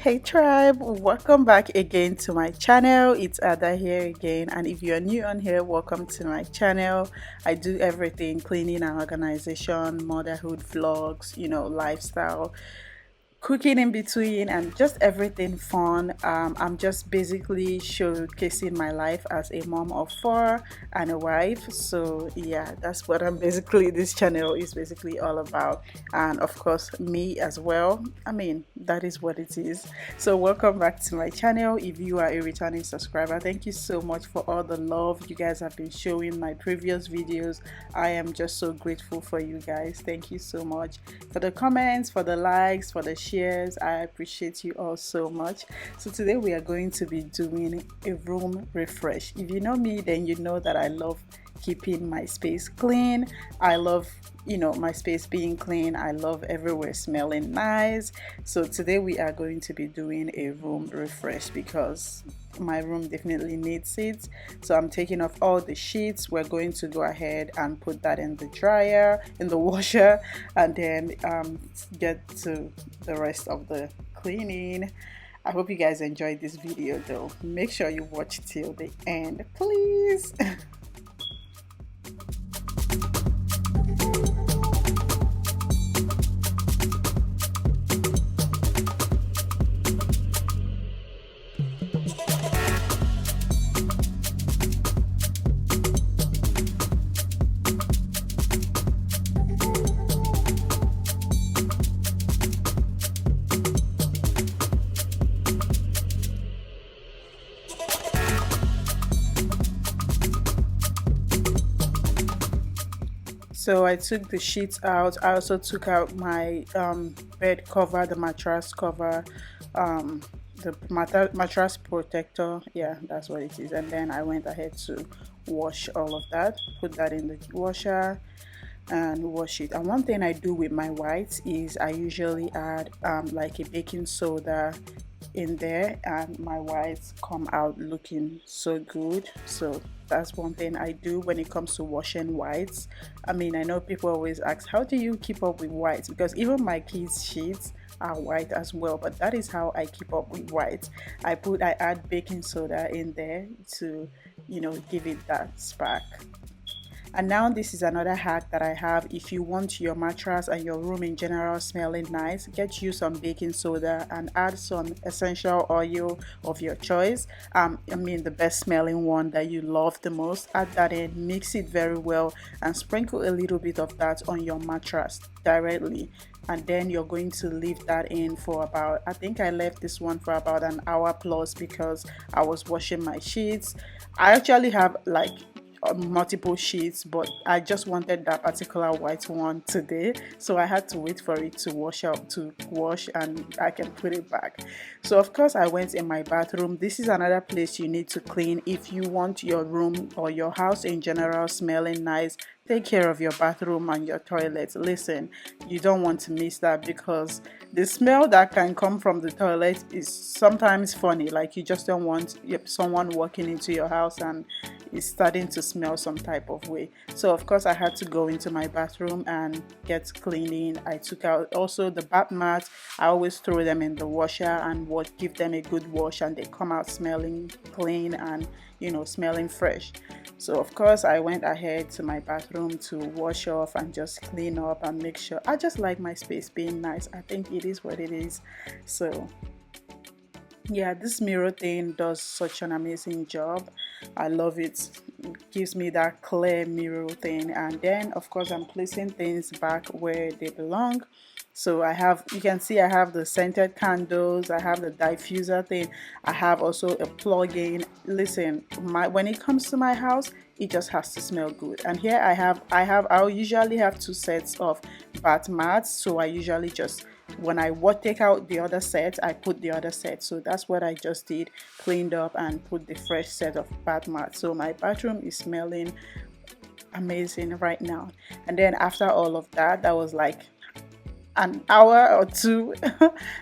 Hey tribe, welcome back again to my channel. It's Ada here again, and if you're new on here, welcome to my channel. I do everything cleaning and organization, motherhood vlogs, lifestyle, cooking in between, and just everything fun. I'm just basically showcasing my life as a mom of four and a wife. So yeah, that's what I'm basically this channel is basically all about, and of course me as well. I mean, that is what it is. So welcome back to my channel. If you are a returning subscriber, thank you so much for all the love you guys have been showing my previous videos. I am just so grateful for you guys. Thank you so much for the comments, for the likes, for the shares. I appreciate you all so much. So today we are going to be doing a room refresh. If you know me, then you know that I love keeping my space clean. I love my space being clean. I love everywhere smelling nice. So today we are going to be doing a room refresh because my room definitely needs it. So I'm taking off all the sheets. We're going to go ahead and put that in the dryer, in the washer, and then get to the rest of the cleaning. I hope you guys enjoyed this video though. Make sure you watch till the end, please. So I took the sheets out. I also took out my bed cover, the mattress cover, um, the mattress protector. Yeah, that's what it is. And then I went ahead to wash all of that, put that in the washer and wash it. And one thing I do with my whites is I usually add like a baking soda in there, and my whites come out looking so good. So that's one thing I do when it comes to washing whites. I mean, I know people always ask, how do you keep up with whites? Because even my kids sheets are white as well, but that is how I keep up with whites. I add baking soda in there to give it that spark. And now this is another hack that I have. If you want your mattress and your room in general smelling nice, get you some baking soda and add some essential oil of your choice. I mean the best smelling one that you love the most. Add that in, mix it very well, and sprinkle a little bit of that on your mattress directly. And then you're going to leave that in for about, I think I left this one for about an hour plus because I was washing my sheets. I actually have like multiple sheets, but I just wanted that particular white one today, so I had to wait for it to wash and I can put it back. So of course I went in my bathroom. This is another place you need to clean if you want your room or your house in general smelling nice. Take care of your bathroom and your toilet. Listen, you don't want to miss that because the smell that can come from the toilet is sometimes funny. Like you just don't want someone walking into your house and it's starting to smell some type of way. So of course I had to go into my bathroom and get cleaning. I took out also the bath mats. I always throw them in the washer and give them a good wash, and they come out smelling clean and smelling fresh. So of course I went ahead to my bathroom to wash off and just clean up and make sure. I just like my space being nice. I think it is what it is. So yeah, this mirror thing does such an amazing job. I love it. It gives me that clear mirror thing. And then of course I'm placing things back where they belong. So you can see I have the scented candles, I have the diffuser thing, I have also a plug-in. Listen, when it comes to my house, it just has to smell good. And here I'll usually have two sets of bath mats. So I usually just, when I take out the other set, I put the other set. So that's what I just did, cleaned up and put the fresh set of bath mats. So my bathroom is smelling amazing right now. And then after all of that, that was like an hour or two.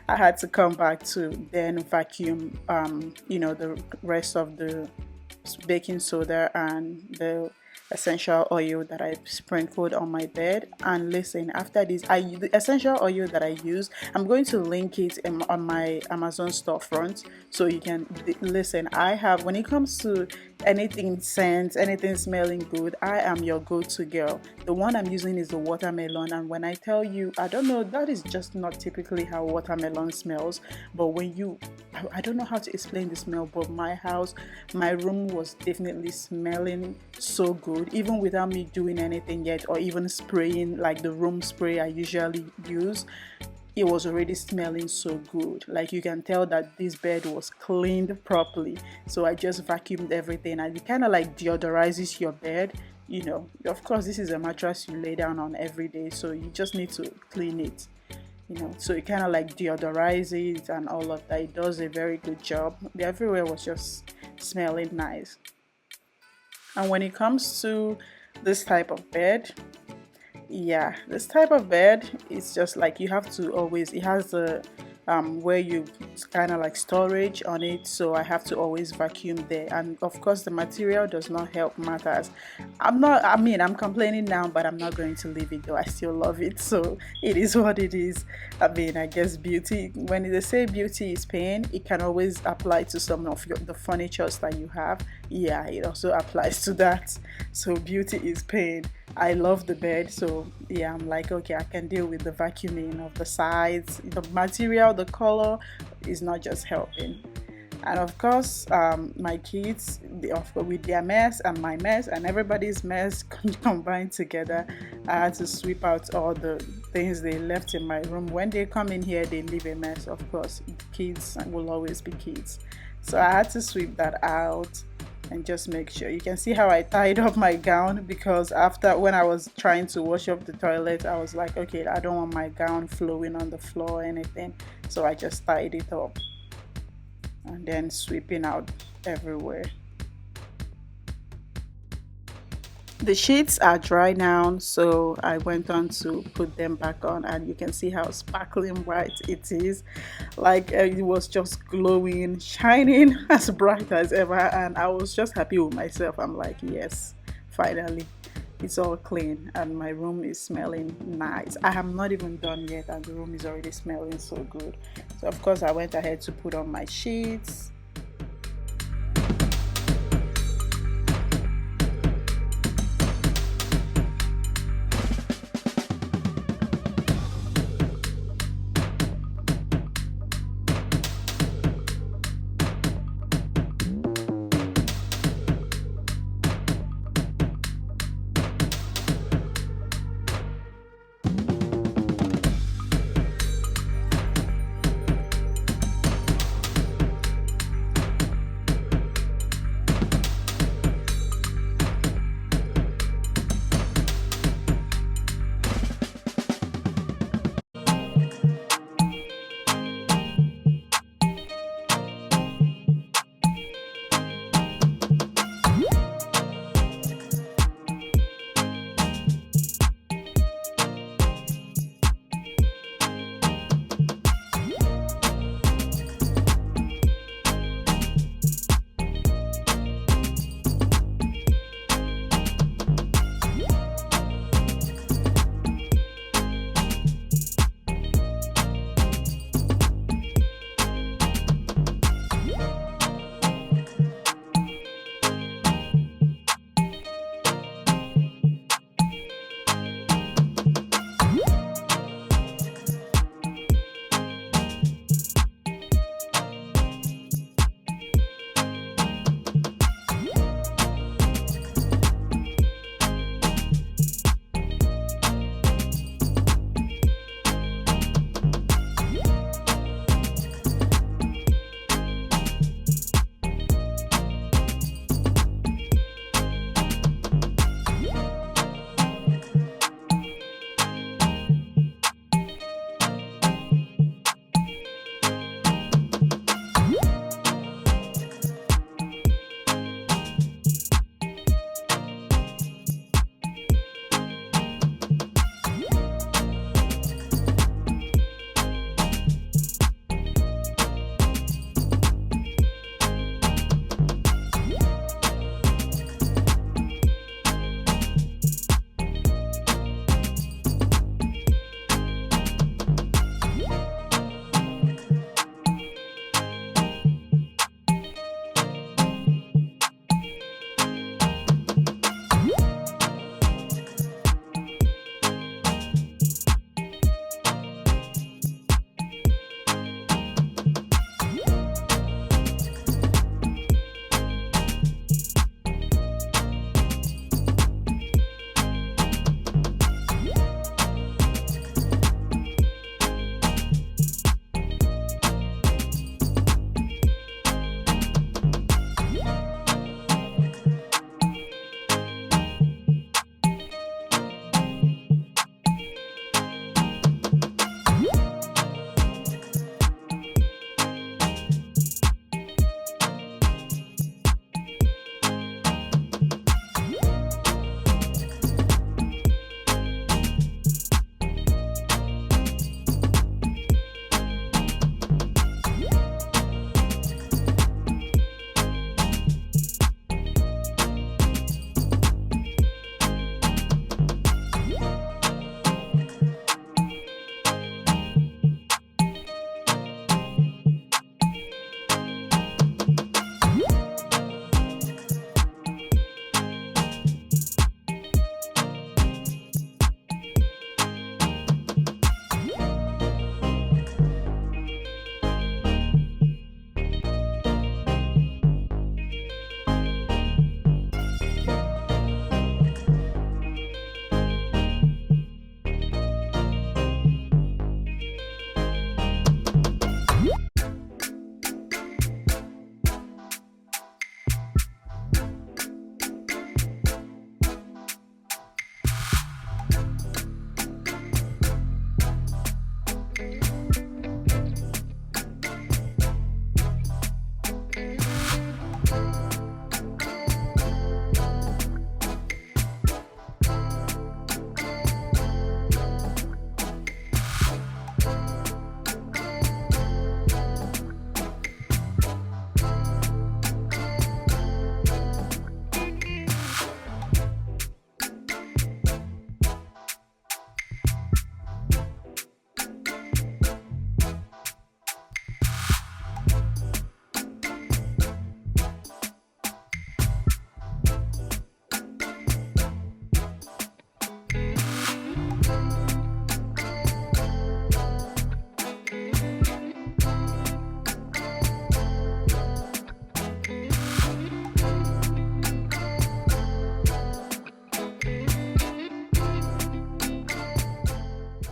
I had to come back to then vacuum the rest of the baking soda and the essential oil that I sprinkled on my bed. And listen, after this, the essential oil that I use, I'm going to link it on my Amazon storefront, so you can listen. I have, when it comes to anything scent, anything smelling good, I am your go-to girl. The one I'm using is the watermelon, and when I tell you, I don't know, that is just not typically how watermelon smells. But when you, I don't know how to explain the smell, but my house, my room was definitely smelling so good, even without me doing anything yet, or even spraying like the room spray I usually use. It was already smelling so good. Like, you can tell that this bed was cleaned properly. So I just vacuumed everything, and it kind of like deodorizes your bed. Of course, this is a mattress you lay down on every day, so you just need to clean it. So it kind of like deodorizes and all of that. It does a very good job. Everywhere was just smelling nice. And when it comes to this type of bed, yeah, this type of bed, it's just like you have to always, it has the where you kind of like storage on it, so I have to always vacuum there. And of course, the material does not help matters. I'm complaining now, but I'm not going to leave it though. I still love it, so it is what it is. I guess beauty, when they say beauty is pain, it can always apply to some of the furnitures that you have. Yeah, it also applies to that. So beauty is pain. I love the bed, so yeah, I'm like, okay, I can deal with the vacuuming of the sides. The material, the color is not just helping. And of course, my kids, with their mess and my mess and everybody's mess combined together, I had to sweep out all the things they left in my room. When they come in here, they leave a mess. Of course, kids will always be kids. So I had to sweep that out and just make sure. You can see how I tied up my gown, because after, when I was trying to wash up the toilet, I was like, okay, I don't want my gown flowing on the floor or anything. So I just tied it up and then sweeping out everywhere. The sheets are dry now, so I went on to put them back on, and you can see how sparkling white it is. Like, it was just glowing, shining as bright as ever, and I was just happy with myself. I'm like, yes, finally it's all clean and my room is smelling nice. I am not even done yet and the room is already smelling so good. So of course I went ahead to put on my sheets.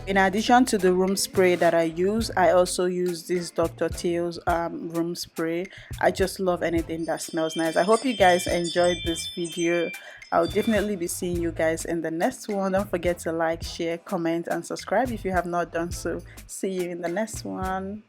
In addition to the room spray that I use, I also use this Dr. Teal's room spray. I just love anything that smells nice. I hope you guys enjoyed this video. I'll definitely be seeing you guys in the next one. Don't forget to like, share, comment, and subscribe if you have not done so. See you in the next one.